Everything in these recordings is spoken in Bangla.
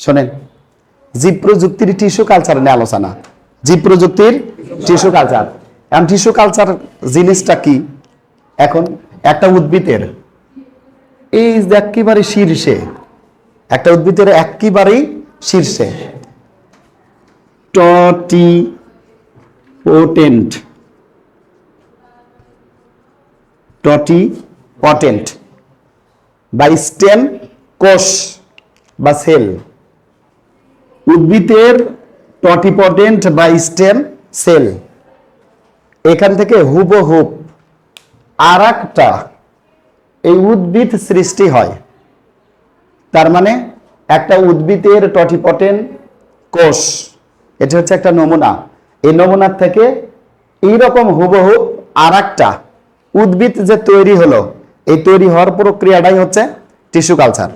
শোনেন, জীব প্রযুক্তির টিস্যু কালচার নিয়ে আলোচনা। জীব প্রযুক্তির টিস্যু কালচার। এখন টিস্যু কালচার জিনিসটা কি? এখন একটা উদ্ভিদের এই যে একেবারে শীর্ষে, একটা উদ্ভিদের একেবারেই শীর্ষে টটিপটেন্ট বা স্টেম কোষ বা সেল, উদ্ভিদের টটিপটেন্ট বা স্টেম সেল, এখান থেকে হুবহুব আর একটা এই উদ্ভিদ সৃষ্টি হয়। তার মানে একটা উদ্ভিদের টটিপটেন্ট কোষ, এটা হচ্ছে একটা নমুনা। এই নমুনার থেকে এইরকম হুবহু আর একটা উদ্ভিদ যে তৈরি হলো, এই তৈরি হওয়ার প্রক্রিয়াটাই হচ্ছে টিস্যু কালচার।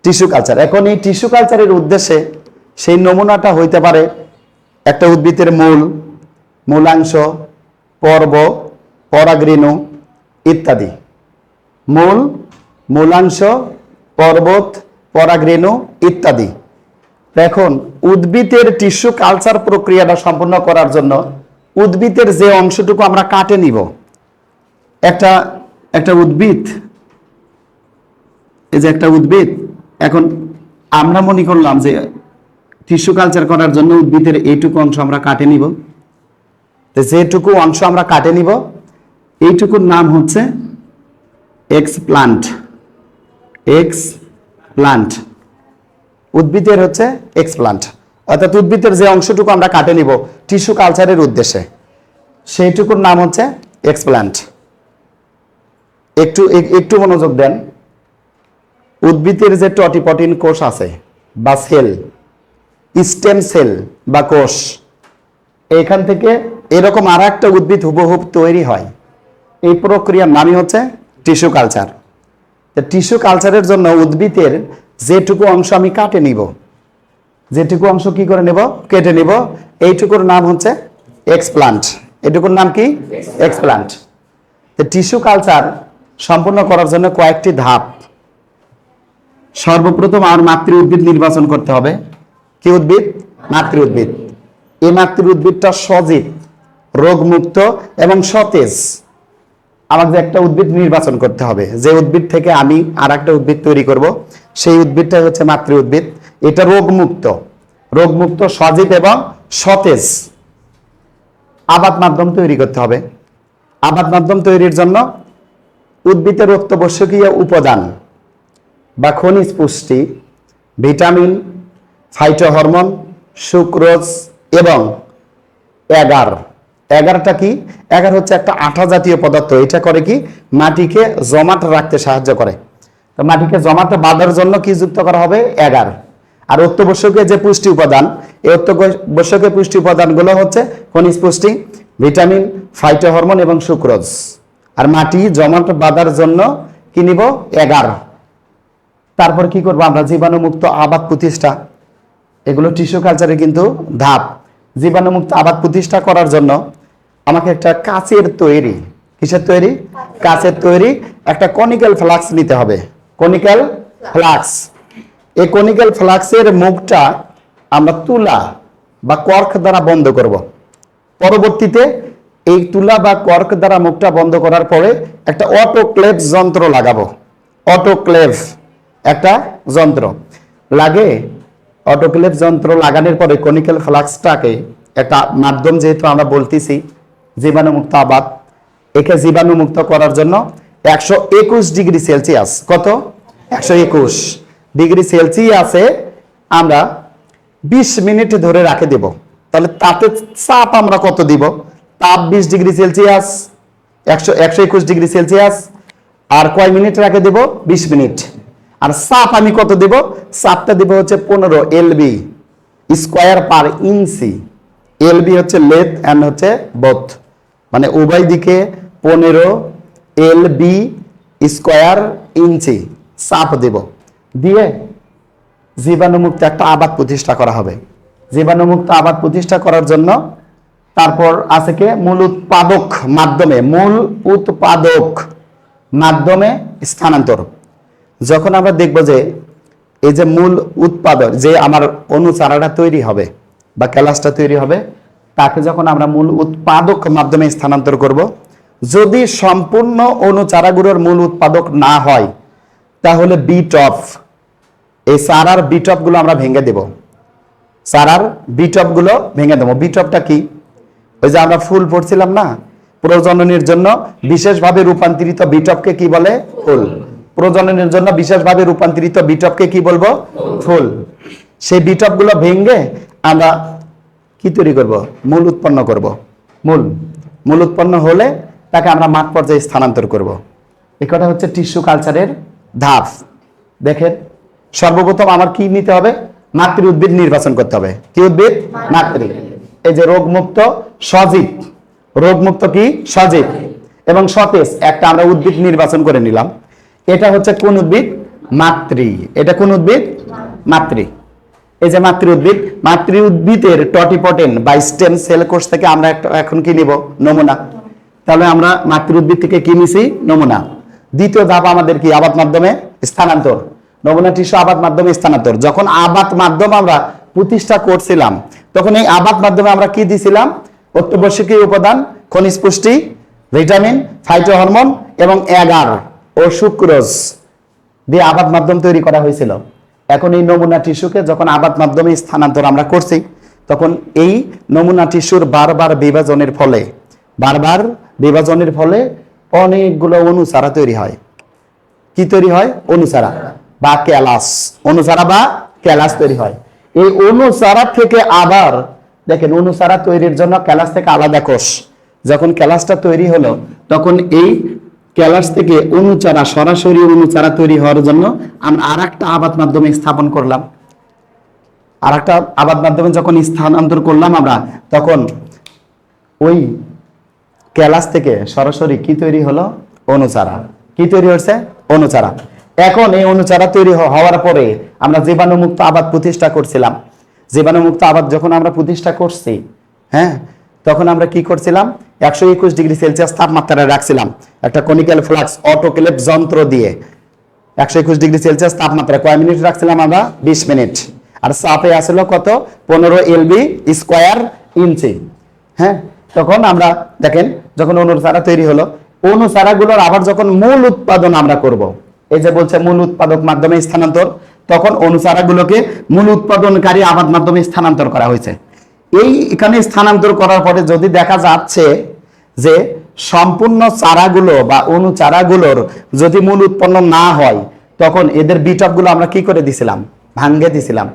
Tissue culture. এখন এই টিস্যু কালচারের উদ্দেশ্যে সেই নমুনাটা হইতে পারে একটা উদ্ভিদের মূলাংশ, পর্ব, পরাগরেণু ইত্যাদি। মূলাংশ, পর্বত, পরাগরেণু ইত্যাদি। এখন উদ্ভিদের টিস্যু কালচার প্রক্রিয়াটা সম্পন্ন করার জন্য উদ্ভিদের যে অংশটুকু আমরা কাটে নিব, একটা উদ্ভিদ, এই যে একটা উদ্ভিদ, এখন আমরা মনে করলাম যে টিস্যু কালচার করার জন্য উদ্ভিদের এইটুকু অংশ আমরা কাটে নিব। যেটুকু অংশ আমরা কাটে নিব, এইটুকুর নাম হচ্ছে এক্সপ্লান্ট। উদ্ভিদের হচ্ছে এক্সপ্লান্ট, অর্থাৎ উদ্ভিদের যে অংশটুকু আমরা কাটে নিব টিস্যু কালচারের উদ্দেশ্যে, সেইটুকুর নাম হচ্ছে এক্সপ্লান্ট। একটু মনোযোগ দেন। উদ্ভিদের যে টটিপটেন্ট কোষ আছে বা সেল, স্টেম সেল বা কোষ, এখান থেকে এরকম আর একটা উদ্ভিদ হুবহুব তৈরি হয়। এই প্রক্রিয়ার নামই হচ্ছে টিস্যু কালচার। টিস্যু কালচারের জন্য উদ্ভিদের যেটুকু অংশ আমি কাটে নিব, যেটুকু অংশ কি করে নেব, কেটে নিব, এইটুকুর নাম হচ্ছে এক্সপ্লান্ট। এটুকুর নাম কি? এক্সপ্লান্ট। টিস্যু কালচার সম্পন্ন করার জন্য কয়েকটি ধাপ। সর্বপ্রথম আমার মাতৃ উদ্ভিদ নির্বাচন করতে হবে। কি উদ্ভিদ? মাতৃ উদ্ভিদ। এই মাতৃ উদ্ভিদটা সজীব, রোগমুক্ত এবং সতেজ। আমাকে একটা উদ্ভিদ নির্বাচন করতে হবে। যে উদ্ভিদ থেকে আমি আর একটা উদ্ভিদ তৈরি করব, সেই উদ্ভিদটা হচ্ছে মাতৃ উদ্ভিদ। এটা রোগমুক্ত, সজীব এবং সতেজ। আবাদ মাধ্যম তৈরি করতে হবে। আবাদ মাধ্যম তৈরির জন্য উদ্ভিদের অত্যাবশ্যকীয় উপাদান বা খনিজ পুষ্টি, ভিটামিন, ফাইটোহরমোন, সুক্রোজ এবং এগার। এগারটা কি? এগার হচ্ছে একটা আঠা জাতীয় পদার্থ। এটা করে কি? মাটিকে জমাট রাখতে সাহায্য করে। তো মাটিকে জমাট বাঁধার জন্য কি যুক্ত করা হবে? এগার। আর অত্যাবশ্যকীয় যে পুষ্টি উপাদান, এই অত্যাবশ্যকীয় পুষ্টি উপাদানগুলো হচ্ছে খনিজ পুষ্টি, ভিটামিন, ফাইটোহরমোন এবং সুক্রোজ। আর মাটি জমাট বাঁধার জন্য কি নিব? এগার। তারপর কি করবো আমরা? জীবাণুমুক্ত আবাদ প্রতিষ্ঠা। এগুলো টিস্যু কালচারের কিন্তু ধাপ। জীবাণুমুক্ত আবাদ প্রতিষ্ঠা করার জন্য আমাকে একটা কাচের তৈরি, কিসের তৈরি? কাচের তৈরি একটা কনিক্যাল ফ্লাস্ক নিতে হবে। Conical flask. এই কনিক্যাল ফ্লাস্কের মুখটা আমরা তুলা বা কর্ক দ্বারা বন্ধ করব। পরবর্তীতে এই তুলা বা কর্ক দ্বারা মুখটা বন্ধ করার পরে একটা অটোক্লেভ যন্ত্র লাগাবো। অটোক্লেভ একটা যন্ত্র লাগে। অটোক্লেভ যন্ত্র লাগানোর পরে কনিক্যাল ফ্লাস্কটাকে একটা মাধ্যম, যেহেতু আমরা বলতেছি জীবাণুমুক্ত আবাদ, একে জীবাণুমুক্ত করার জন্য 121 ডিগ্রি সেলসিয়াস, কত? 121 ডিগ্রি সেলসিয়াসে আমরা 20 মিনিট ধরে রাখে দেব। তাহলে তাতে চাপ আমরা কত দিব? তাপ 20 ডিগ্রি সেলসিয়াস, 121 ডিগ্রি সেলসিয়াস। আর কয় মিনিট রাখে দেব? 20 মিনিট। আর চাপ আমি কত দেব? চাপটা দিব হচ্ছে 15 এলবি স্কোয়ার পার ইঞ্চি। এলবি হচ্ছে লেথ এন্ড হচ্ছে বোথ, মানে উভয় দিকে 15 এলবি স্কোয়ার ইঞ্চি চাপ দেব। দিয়ে জীবাণুমুক্ত একটা আবাদ প্রতিষ্ঠা করা হবে। জীবাণুমুক্ত আবাদ প্রতিষ্ঠা করার জন্য তারপর আছে কি? মূল উৎপাদক মাধ্যমে স্থানান্তর। যখন আমরা দেখব যে এই যে মূল উৎপাদন যে আমার অনুচারাটা তৈরি হবে বা ক্যালাসটা তৈরি হবে, তাকে যখন আমরা মূল উৎপাদক মাধ্যমে স্থানান্তর করব, যদি সম্পূর্ণ অনুচারাগুলোর মূল উৎপাদক না হয়, তাহলে বিটপ, এই চারার বিটপ গুলো আমরা ভেঙে দেব। চারার বিটপ গুলো ভেঙে দেবো। বিটপটা কি? ওই যে আমরা ফুল পড়ছিলাম না, প্রজননের জন্য বিশেষভাবে রূপান্তরিত বিটপকে কি বলে? ফুল। প্রজননের জন্য বিশেষভাবে রূপান্তরিত বিটপকে কি বলবো? ফুল। সেই বিটপ গুলো ভেঙে আমরা কি তৈরি করব? মূল উৎপন্ন করব। মূল উৎপন্ন হলে তাকে আমরা মাঠ পর্যায়ে স্থানান্তর করব। এই কথা হচ্ছে টিস্যু কালচারের ধাপ। দেখেন, সর্বপ্রথম আমার কি নিতে হবে? মাতৃ উদ্ভিদ নির্বাচন করতে হবে। কি উদ্ভিদ? মাতৃ। এই যে রোগমুক্ত, সজীব, রোগমুক্ত কি? সজীব এবং সতেজ একটা আমরা উদ্ভিদ নির্বাচন করে নিলাম। এটা হচ্ছে কোন উদ্ভিদ? মাতৃ। এটা কোন উদ্ভিদ? মাতৃ। এই যে মাতৃ উদ্ভিদ, মাতৃ উদ্ভিদের টটিপটেন বা স্টেম সেল কোষ থেকে আমরা এখন কি নিব? নমুনা। তাহলে আমরা মাতৃ উদ্ভিদ থেকে কি নিছি? নমুনা। দ্বিতীয় ধাপ আমাদের কি? আবাদ মাধ্যমে স্থানান্তর। নমুনা টিস্যু আবাদ মাধ্যমে স্থানান্তর। যখন আবাদ মাধ্যম আমরা প্রতিষ্ঠা করছিলাম, তখন এই আবাদ মাধ্যমে আমরা কি দিছিলাম? অত্যাবশ্যকীয় উপাদান, খনিজ পুষ্টি, ভিটামিন, ফাইটোহরমোন এবং এগার ও সুক্রোজ দিয়ে আবাদ মাধ্যম তৈরি করা হয়েছিল। এখন এই নমুনা টিস্যুকে যখন আবাদ মাধ্যমে স্থানান্তর আমরা করছি, তখন এই নমুনা টিস্যুর বারবার বিভাজনের ফলে অনেকগুলো অনুচারা তৈরি হয়। কি তৈরি হয়? অনুচারা বা ক্যালাস। অনুচারা বা ক্যালাস তৈরি হয়। এই অনুচারা থেকে আবার দেখেন, অনুচারা তৈরির জন্য ক্যালাস থেকে আলাদা কোষ। যখন ক্যালাসটা তৈরি হলো, তখন এই ক্যালাস থেকে অনুচারা, সরাসরি অনুচারা তৈরি হওয়ার জন্য আমরা আরেকটা আবাদ মাধ্যমে স্থাপন করলাম। আরেকটা আবাদ মাধ্যমে যখন স্থানান্তর করলাম আমরা, তখন ওই ক্যালাস থেকে সরাসরি কি তৈরি হলো? অনুচারা। কি তৈরি হচ্ছে? অনুচারা। এখন এই অনুচারা তৈরি হওয়ার পরে আমরা জীবাণুমুক্ত আবাদ প্রতিষ্ঠা করছিলাম। জীবাণুমুক্ত আবাদ যখন আমরা প্রতিষ্ঠা করছি, হ্যাঁ, তখন আমরা কি করছিলাম? 121 ডিগ্রি সেলসিয়াস তাপমাত্রায় রাখছিলাম একটা কনিক্যাল ফ্লাক্স অটোক্লেভ যন্ত্র দিয়ে। 121 ডিগ্রি সেলসিয়াস তাপমাত্রায় কয় মিনিট রাখছিলাম আমরা? 20 মিনিট। আর চাপে আসলো কত? 15 এলবি স্কয়ার ইঞ্চি। হ্যাঁ, তখন আমরা দেখেন, যখন অনুচারা তৈরি হলো, অনুচারাগুলোর আবার যখন মূল উৎপাদন আমরা করব, এই যে বলছে মূল উৎপাদক মাধ্যমে স্থানান্তর, তখন অনুচারাগুলোকে মূল উৎপাদনকারী আবাদ মাধ্যমে স্থানান্তর করা হয়েছে। এই এখানে স্থানান্তর করার পরে যদি দেখা যাচ্ছে যে সম্পূর্ণ চারাগুলো বা অনুচারাগুলোর যদি মূল উৎপন্ন না হয়, তখন এদের বিটপগুলো আমরা কি করে দিছিলাম? ভাঙ্গে দিছিলাম।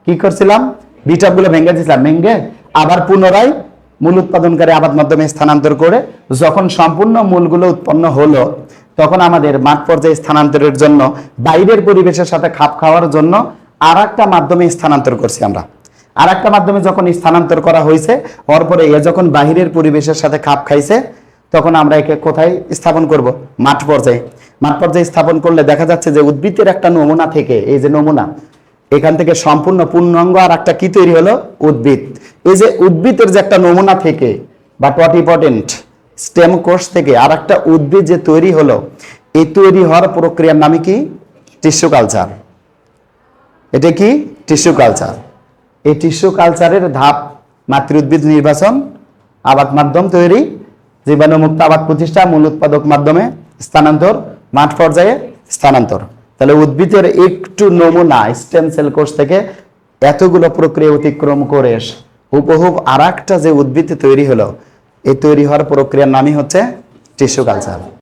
কি করছিলাম? বিটপগুলো ভেঙে দিছিলাম। ভেঙে আবার পুনরায় মূল উৎপাদনকারী আবাদ মাধ্যমে স্থানান্তর করে যখন সম্পূর্ণ মূলগুলো উৎপন্ন হলো, তখন আমাদের মাঠ পর্যায়ে স্থানান্তরের জন্য বাইরের পরিবেশের সাথে খাপ খাওয়ার জন্য আরেকটা মাধ্যমে স্থানান্তর করছি আমরা। আরেকটা মাধ্যমে যখন স্থানান্তর করা হয়েছে, হওয়ার পরে এ যখন বাহিরের পরিবেশের সাথে খাপ খাইছে, তখন আমরা একে কোথায় স্থাপন করব? মাঠ পর্যায়ে। মাঠ পর্যায়ে স্থাপন করলে দেখা যাচ্ছে যে উদ্ভিদের একটা নমুনা থেকে, এই যে নমুনা, এখান থেকে সম্পূর্ণ পূর্ণাঙ্গ আর একটা কি তৈরি হলো? উদ্ভিদ। এই যে উদ্ভিদের যে একটা নমুনা থেকে বা টটিপটেন্ট স্টেম কোষ থেকে আর একটা উদ্ভিদ যে তৈরি হলো, এই তৈরি হওয়ার প্রক্রিয়ার নামে কি? Tissue culture. এটা কি? Tissue culture. এই টিস্যু কালচারের ধাপ: মাতৃ উদ্ভিদ নির্বাচন, আবাদ মাধ্যম তৈরি, জীবাণুমুক্ত আবাদ প্রতিষ্ঠা, মূল উৎপাদক মাধ্যমে স্থানান্তর, মাঠ পর্যায়ে স্থানান্তর। তাহলে উদ্ভিদের একটু নমুনা স্টেম সেল কোষ থেকে এতগুলো প্রক্রিয়া অতিক্রম করে হুবহু আর একটা যে উদ্ভিদ তৈরি হলো, এই তৈরি হওয়ার প্রক্রিয়ার নামই হচ্ছে টিস্যু কালচার।